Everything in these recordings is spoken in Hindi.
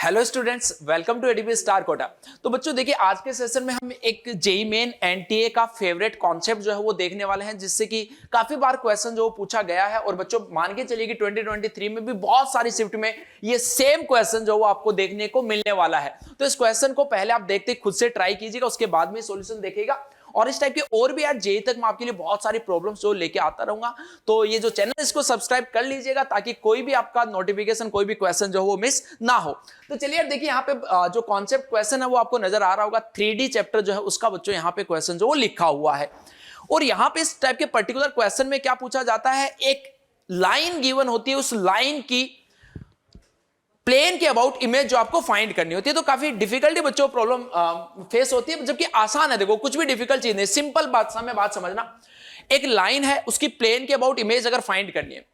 Hello students, welcome to ADP star Kota. तो बच्चों देखिए, आज के सेशन में हम एक जेईई मेन एनटीए का फेवरेट कॉन्सेप्ट जो है वो देखने वाले हैं, जिससे कि काफी बार क्वेश्चन जो पूछा गया है। और बच्चों मान के चलिए कि 2023 में भी बहुत सारी शिफ्ट में ये सेम क्वेश्चन जो वो आपको देखने को मिलने वाला है। तो इस क्वेश्चन को पहले आप देखते खुद से ट्राई कीजिएगा, उसके बाद में सोल्यूशन देखिएगा। और इस टाइप के और भी आज जेईई तक मैं आपके लिए बहुत सारी प्रॉब्लम्स जो लेके आता रहूंगा। तो ये जो चैनल इसको सब्सक्राइब कर लीजिएगा, ताकि कोई भी आपका नोटिफिकेशन, कोई भी क्वेश्चन जो वो मिस ना हो। तो चलिए यार देखिए, यहाँ पे जो कॉन्सेप्ट क्वेश्चन है वो आपको नजर आ रहा होगा। 3D चैप्टर जो है उसका बच्चों यहाँ पे क्वेश्चन जो वो लिखा हुआ है। और यहाँ पे इस टाइप के पर्टिकुलर क्वेश्चन में क्या पूछा जाता है, एक लाइन गिवन होती है, उस लाइन की प्लेन के अबाउट इमेज जो आपको फाइंड करनी होती है। तो काफी डिफिकल्टी बच्चों प्रॉब्लम फेस होती है, जबकि आसान है। देखो, कुछ भी डिफिकल्ट चीज नहीं, सिंपल बात समझना। एक लाइन है, उसकी प्लेन के अबाउट इमेज अगर फाइंड करनी है,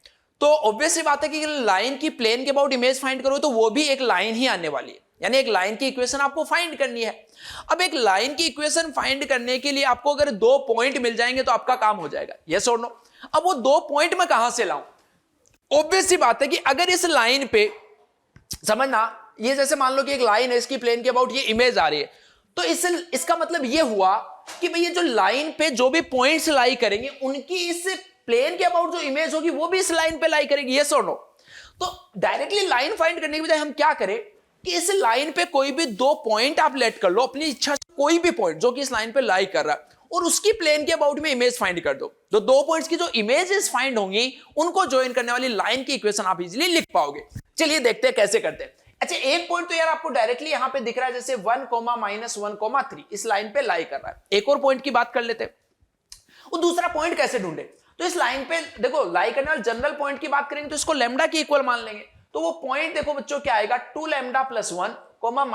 तो ऑब्वियस सी बात है कि लाइन की प्लेन के अबाउट इमेज फाइंड करो तो वो भी एक लाइन ही आने वाली है, यानी एक लाइन की इक्वेशन आपको फाइंड करनी है। अब एक लाइन की इक्वेशन फाइंड करने के लिए आपको अगर 2 पॉइंट मिल जाएंगे तो आपका काम हो जाएगा, यस और नो। अब वो 2 पॉइंट मैं कहां से लाऊं? ऑब्वियस सी बात है कि अगर इस लाइन पे समझना, ये जैसे मान लो कि एक लाइन है, इसकी प्लेन के अबाउट ये इमेज आ रही है, तो इसका मतलब ये हुआ कि भाई ये जो लाइन पे जो भी पॉइंट्स लाई करेंगे, उनकी इस प्लेन के अबाउट जो इमेज होगी वो भी इस लाइन पे लाई करेगी, यस और नो। तो डायरेक्टली लाइन फाइंड करने के बजाय हम क्या करें कि इस लाइन पे कोई भी 2 पॉइंट आप लेट कर लो, अपनी इच्छा से कोई भी पॉइंट जो कि इस लाइन पे लाई कर रहा है, और उसकी प्लेन के अबाउट में इमेज फाइंड कर दो। तो 2 पॉइंट्स की जो इमेजेस फाइंड होंगी, उनको ज्वाइन करने वाली लाइन की इक्वेशन आप इजीली लिख पाओगे। चलिए देखते हैं कैसे करते हैं। अच्छा, एक पॉइंट तो यार आपको डायरेक्टली यहां पे दिख रहा है, जैसे 1, -1, 3 इस लाइन पे लाई कर रहा है। एक और पॉइंट की बात कर लेते हैं, वो दूसरा पॉइंट कैसे ढूंढे। तो इस लाइन पे देखो, लाई करने वाले जनरल पॉइंट की बात करेंगे तो इसको लैम्डा की इक्वल मान लेंगे। तो वो पॉइंट देखो बच्चों क्या आएगा, 2 लैम्डा + 1, -λ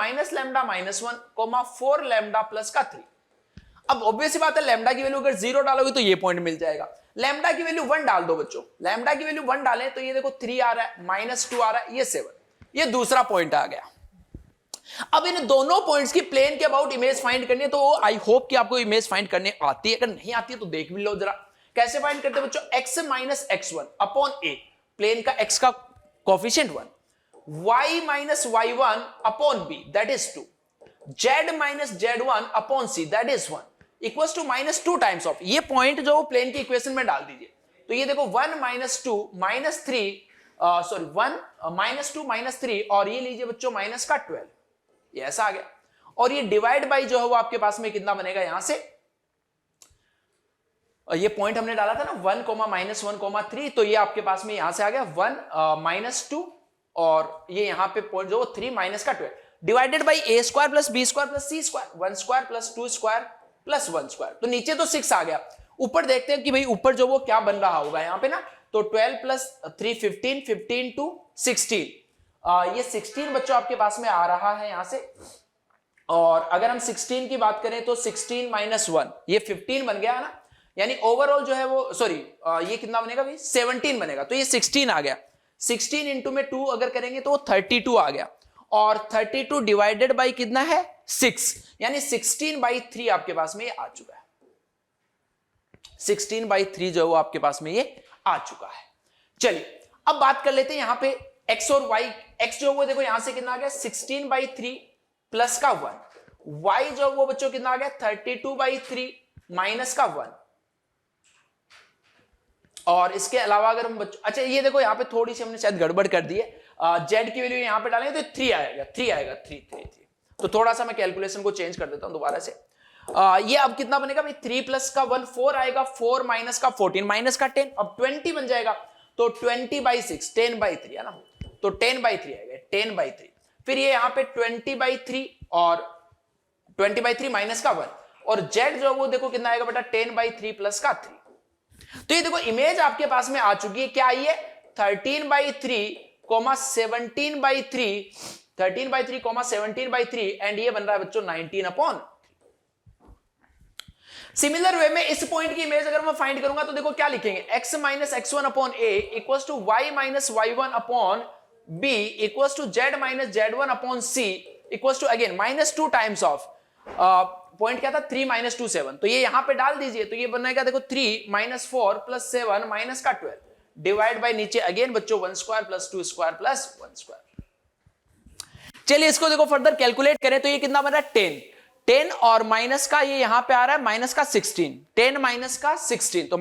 -1, 4 लैम्डा प्लस का 3। अब ऑब्वियस सी बात है, लैम्डा की वैल्यू अगर 0 डालोगे तो ये पॉइंट मिल जाएगा। लैम्डा की वैल्यू 1 डाल दो बच्चों, लैम्डा की वैल्यू 1 डालें तो ये देखो 3 आ रहा है, -2 आ रहा है, ये 7, ये दूसरा पॉइंट आ गया। अब इन दोनों पॉइंट्स की प्लेन के अबाउट इमेज फाइंड करनी है। तो आई होप कि आपको इमेज फाइंड करने आती है, अगर नहीं आती है तो देख भी लो जरा कैसे फाइंड करते हैं बच्चों। x - x1 upon a, plane का x का coefficient 1, y - y1 upon b that is 2, z - z1 upon c that is 1 equals to -2 times of ये पॉइंट जो प्लेन की इक्वेशन में डाल दीजिए। तो ये देखो 1 - 2 - 3 सॉरी 1 - 2 - 3 और ये लीजिए बच्चों माइनस का 12, ये ऐसा आ गया। और ये डिवाइड बाई जो है वो आपके पास में कितना बनेगा, यहां से ये पॉइंट हमने डाला था ना 1, -1, 3, तो ये आपके पास में यहां से आ गया 1 - 2 और ये यहां पे पॉइंट जो 3 माइनस का 12 divided by a² + b² + c², 1² + 2² + 1²। तो नीचे तो 6 आ गया, ऊपर देखते हैं कि भाई ऊपर जो वो क्या बन रहा होगा यहां पे ना। तो 12 + 3 15, 15 to 16, ये 16 बच्चों आपके पास में आ रहा है यहां से। और अगर हम 16 की बात करें तो 16 - 1 ये 15 बन गया ना, यानी ओवरऑल जो है वो सॉरी ये कितना बनेगा भाई, 17 बनेगा। तो ये 16 आ गया, 16 इंटू में 2 अगर करेंगे तो 32 आ गया, और 32 डिवाइडेड बाई कितना है 6, यानी 16/3 आपके पास में ये आ चुका है। 16/3 जो है वो आपके पास में ये आ चुका है। चलिए अब बात कर लेते हैं यहां पे x और y। x जो वो देखो यहां से कितना आ गया 16/3 प्लस का 1, y जो वो बच्चों कितना आ गया 32/3 माइनस का 1। और इसके अलावा अगर हम बच्चों, अच्छा ये देखो यहां पे थोड़ी सी हमने शायद गड़बड़ कर दी है, z की वैल्यू यहां पे डालेंगे तो 3 आएगा, 3। तो थोड़ा सा मैं कैलकुलेशन को चेंज कर देता हूं दोबारा से। ये अब कितना बनेगा भाई 3 प्लस का 1 4 आएगा, 4 माइनस का 14 माइनस का 10, अब 20 बन जाएगा। तो 20/6 10/3 है ना, तो 10/3 आएगा, 10/3। फिर ये यहां पे 20/3 और 20/3 माइनस का 1, और z जो वो देखो कितना आएगा बेटा 10/3 प्लस का 3। तो ये देखो इमेज आपके पास में आ चुकी है, क्या आई है 13/3, 17/3, 13/3, 17/3, एंड ये बन रहा है बच्चों 19/। सिमिलर वे में इस पॉइंट की इमेज अगर मैं फाइंड करूंगा तो देखो क्या लिखेंगे, x - x1 upon a equals to y - y1 upon b equals to z - z1 upon c equals to again -2 times of point क्या था 3 - 2 7। तो ये यहां पे डाल दीजिए, तो ये बनेगा देखो 3 - 4 + 7 माइनस का 12 डिवाइड बाय नीचे अगेन बच्चों 1² + 2² + 1²। चलिए इसको देखो फर्दर कैलकुलेट करें तो ये कितना बन रहा है 10 और माइनस का ये यहां पे आ रहा है माइनस का 16, 10 माइनस का 16 तो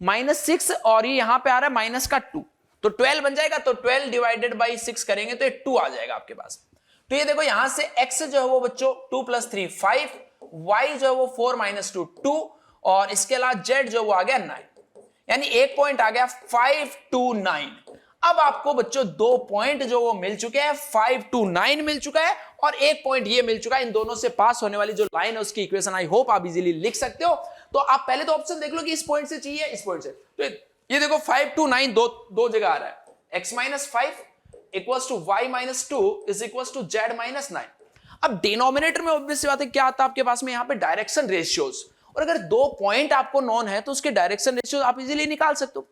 -6 और ये यहां पे आ रहा है माइनस का 2 तो 12 बन जाएगा। तो 12 डिवाइडेड बाई 6 करेंगे तो ये 2 आ जाएगा आपके पास। तो ये देखो यहां से x जो है वो बच्चों 2 + 3 5, y जो है वो 4 - 2 2 और इसके अलावा z जो वो आ गया 9, यानी एक पॉइंट आ गया 5 to 9। अब आपको बच्चों 2 पॉइंट जो वो मिल चुके हैं, 5 to 9 मिल चुका है और एक पॉइंट ये मिल चुका है। इन दोनों से पास होने वाली जो लाइन है उसकी इक्वेशन आई होप आप इजीली लिख सकते हो। तो आप पहले तो ऑप्शन देख लो कि इस पॉइंट से चाहिए इस पॉइंट से, तो ये देखो 5 to 9 दो जगह आ रहा है, x - 5 = y - 2 = z - 9। अब डिनोमिनेटर में ऑब्वियस बात है क्या आता है आपके पास में, यहां पे डायरेक्शन रेशियोज, और अगर 2 पॉइंट आपको नोन है तो उसके डायरेक्शन रेशियो आप इजीली निकाल सकते हो,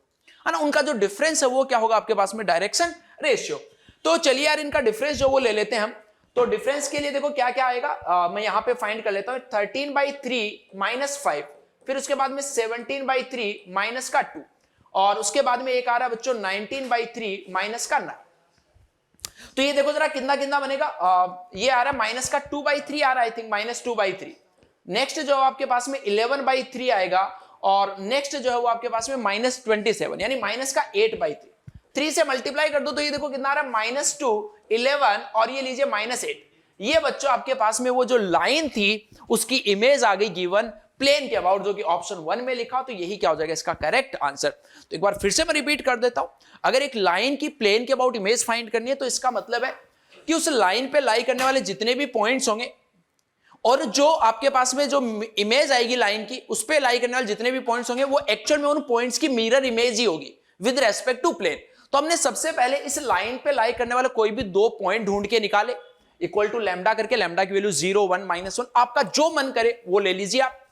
है ना। उनका जो डिफरेंस है वो क्या होगा आपके पास में, डायरेक्शन रेशियो। तो चलिए यार इनका डिफरेंस जो वो ले लेते हैं हम। तो डिफरेंस के लिए देखो क्या क्या आएगा, मैं यहां पे फाइंड कर लेता हूं। 13/3 - 5, फिर उसके बाद में 17/3 - का 2 और उसके बाद में एक आ रहा है बच्चों 19/3 - का 9। तो ये देखो जरा कितना कितना बनेगा, ये आ रहा है माइनस का 2/3 आ रहा है, आई थिंक -2/3। नेक्स्ट जो आपके पास में 11/3 आएगा और नेक्स्ट जो है वो आपके पास में -27 यानी माइनस का 8/3। 3 से मल्टीप्लाई कर दो तो ये देखो कितना आ रहा है -2 11 और ये लीजिए -8। ये बच्चों आपके पास में वो जो लाइन थी उसकी इमेज आ गई गिवन प्लेन के अबाउट, जो कि ऑप्शन 1 में लिखा। तो यही क्या हो जाएगा इसका करेक्ट आंसर। तो एक बार फिर से मैं रिपीट कर देता हूं, अगर एक लाइन की प्लेन के अबाउट इमेज फाइंड करनी है तो इसका मतलब है कि उस लाइन पे लाई करने वाले जितने भी पॉइंट्स होंगे और जो आपके पास में जो इमेज आएगी लाइन की उस पे लाई करने वाले जितने भी पॉइंट्स होंगे वो एक्चुअल में उन पॉइंट्स की मिरर इमेज ही होगी विद रेस्पेक्ट टू प्लेन। तो हमने सबसे पहले इस लाइन पे लाई करने वाले कोई भी 2 पॉइंट ढूंढ के निकाले, इक्वल टू लैम्डा करके, लैम्डा की वैल्यू 0 1 -1 आपका जो मन करे वो ले लीजिए आप।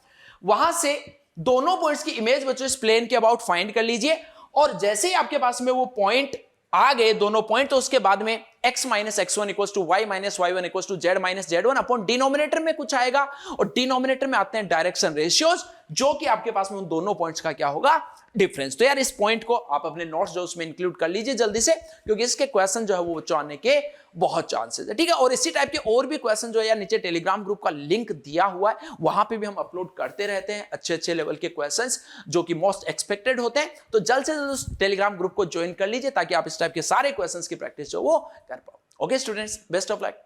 वहां से दोनों पॉइंट्स की इमेज बच्चों इस प्लेन के अबाउट फाइंड कर लीजिए और जैसे ही आपके पास में वो पॉइंट आ गए दोनों पॉइंट, तो उसके बाद में x - x1 = y - y1 = z - z1 upon denominator में कुछ आएगा और डिनोमिनेटर में आते हैं डायरेक्शन रेशियोज, जो कि आपके पास में उन दोनों पॉइंट्स का क्या होगा, डिफरेंस। तो यार इस पॉइंट को आप अपने नोट्स जो उसमें इंक्लूड कर लीजिए जल्दी से, क्योंकि इसके क्वेश्चन जो है वो बच्चों आने के बहुत चांसेस है, ठीक है। और इसी टाइप के और भी क्वेश्चन जो है यार नीचे टेलीग्राम ग्रुप का लिंक दिया हुआ है, वहां पे भी हम अपलोड करते रहते हैं अच्छे अच्छे लेवल के क्वेश्चंस जो कि मोस्ट एक्सपेक्टेड होते हैं। तो जल्द से जल्द उस टेलीग्राम ग्रुप को ज्वाइन कर लीजिए ताकि आप इस टाइप के सारे क्वेश्चंस की प्रैक्टिस जो वो कर पाओ। Okay students, best of luck.